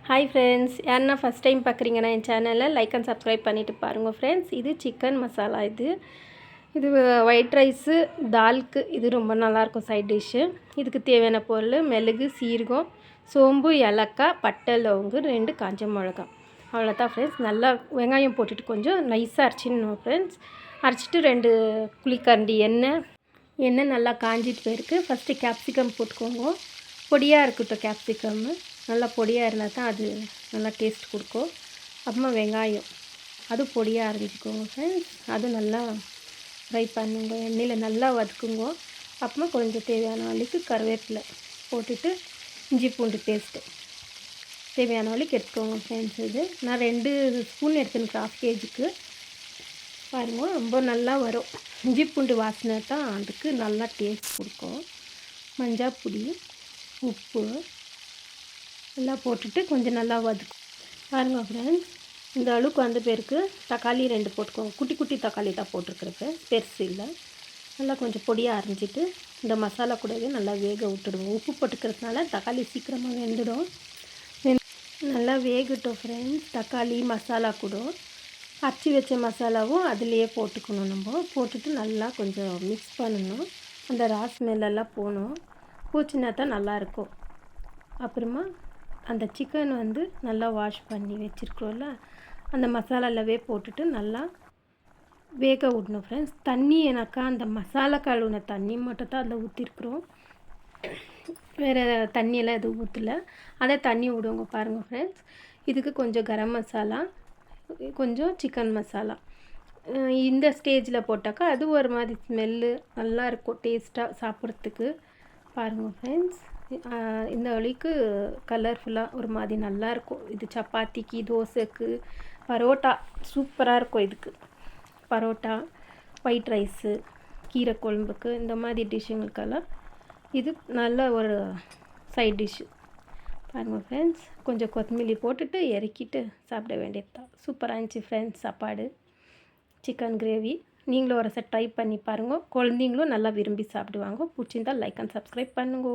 Hi friends, யாருன்னா first time பார்க்குறீங்கன்னா என் சேனலில் லைக் அண்ட் சப்ஸ்கிரைப் பண்ணிவிட்டு பாருங்கள் ஃப்ரெண்ட்ஸ். இது சிக்கன் மசாலா. இது ஒயிட் ரைஸு தால்க்கு இது ரொம்ப நல்லாயிருக்கும் சைட் டிஷ்ஷு. இதுக்கு தேவையான பொருள் மிளகு, சீரகம், சோம்பு, ஏலக்காய், பட்டை, லவங்கு, 2 காஞ்ச மிளகா. அவ்வளோதான் ஃப்ரெண்ட்ஸ். நல்லா வெங்காயம் போட்டுட்டு கொஞ்சம் நைஸாக அரைச்சிடணும் ஃப்ரெண்ட்ஸ். அரைச்சிட்டு 2 குழிக்கரண்டி எண்ணெய் நல்லா காஞ்சிட்டு போயிருக்கு. ஃபஸ்ட்டு கேப்சிகம் போட்டுக்கோங்க. பொடியாக இருக்கட்டும் கேப்சிகம்மு. நல்லா பொடியாக இருந்தால் தான் அது நல்லா டேஸ்ட் கொடுக்கும். அப்புறமா வெங்காயம் அது பொடியாக அரைஞ்சிக்கோங்க ஃப்ரெண்ட்ஸ். அது நல்லா ஃப்ரை பண்ணுங்க, எண்ணெயில் நல்லா வதக்குங்க. அப்புறமா கொஞ்சம் தேவையான அளவுக்கு கருவேப்பிலை போட்டுட்டு இஞ்சி பூண்டு பேஸ்ட்டு தேவையான அளவுக்கு எடுத்துக்கோங்க ஃப்ரெண்ட்ஸ். இது நான் 2 ஸ்பூன் எடுத்துன்னு 1/2 கேஜிக்கு பாருங்கள். ரொம்ப நல்லா வரும். இஞ்சி பூண்டு வாசனை தான் அதுக்கு நல்லா டேஸ்ட் கொடுக்கும். மஞ்சள் பொடி, உப்பு எல்லாம் போட்டுட்டு கொஞ்சம் நல்லா வதக்கும் பாருங்கள் ஃப்ரெண்ட்ஸ். இந்த அளவுக்கு வந்த பேருக்கு தக்காளி 2 போட்டுக்கோங்க. குட்டி குட்டி தக்காளி தான் போட்டிருக்கிறப்ப, பெருசு இல்லை. நல்லா கொஞ்சம் பொடியாக அரைஞ்சிட்டு இந்த மசாலா கூடவே நல்லா வேக விட்டுடுவோம். உப்பு போட்டுக்கிறதுனால தக்காளி சீக்கிரமாக வெந்துடும். நல்லா வேகட்டும் ஃப்ரெண்ட்ஸ். தக்காளி மசாலா கூட அரைச்சி வச்ச மசாலாவும் அதிலையே போட்டுக்கணும். நம்ம போட்டுட்டு நல்லா கொஞ்சம் மிக்ஸ் பண்ணணும். அந்த ஸ்மெல்லாம் போகணும். போச்சுன்னா தான் நல்லாயிருக்கும். அப்புறமா அந்த சிக்கன் நல்லா வாஷ் பண்ணி வச்சுருக்கோம்ல, அந்த மசாலாலவே போட்டுட்டு நல்லா வேக விடணும் ஃப்ரெண்ட்ஸ். தண்ணி அந்த மசாலா கழுவுன தண்ணி மட்டும் தான் அதில் ஊற்றிருக்குறோம். வேறு தண்ணியெல்லாம் எதுவும் ஊற்றலை. அதை தண்ணி விடுவோங்க பாருங்கள் ஃப்ரெண்ட்ஸ். இதுக்கு கொஞ்சம் கரம் மசாலா, கொஞ்சம் சிக்கன் மசாலா இந்த ஸ்டேஜில் போட்டாக்கா அது ஒரு மாதிரி ஸ்மெல்லு நல்லாயிருக்கும் டேஸ்ட்டாக சாப்பிட்றதுக்கு. பாருங்கள் ஃப்ரெண்ட்ஸ். இந்த வழிக்கு கலர்ஃபுல்லாக ஒரு மாதிரி நல்லாயிருக்கும். இது சப்பாத்திக்கு, தோசைக்கு, பரோட்டா சூப்பராக இருக்கும். இதுக்கு பரோட்டா, ஒயிட் ரைஸு, கீரை குழம்புக்கு இந்த மாதிரி டிஷ்ஷுங்களுக்கெல்லாம் இது நல்ல ஒரு சைட் டிஷ்ஷு. பாருங்கள் ஃப்ரெண்ட்ஸ். கொஞ்சம் கொத்தமல்லி போட்டுட்டு இறக்கிட்டு சாப்பிட வேண்டியது தான். சூப்பராக இருந்துச்சு ஃப்ரெண்ட்ஸ் சாப்பாடு. சிக்கன் கிரேவி நீங்களும் ஒரு ட்ரை பண்ணி பாருங்கள். குழந்தைங்களும் நல்லா விரும்பி சாப்பிடுவாங்க. பிடிச்சிருந்தால் லைக் அண்ட் சப்ஸ்கிரைப் பண்ணுங்க.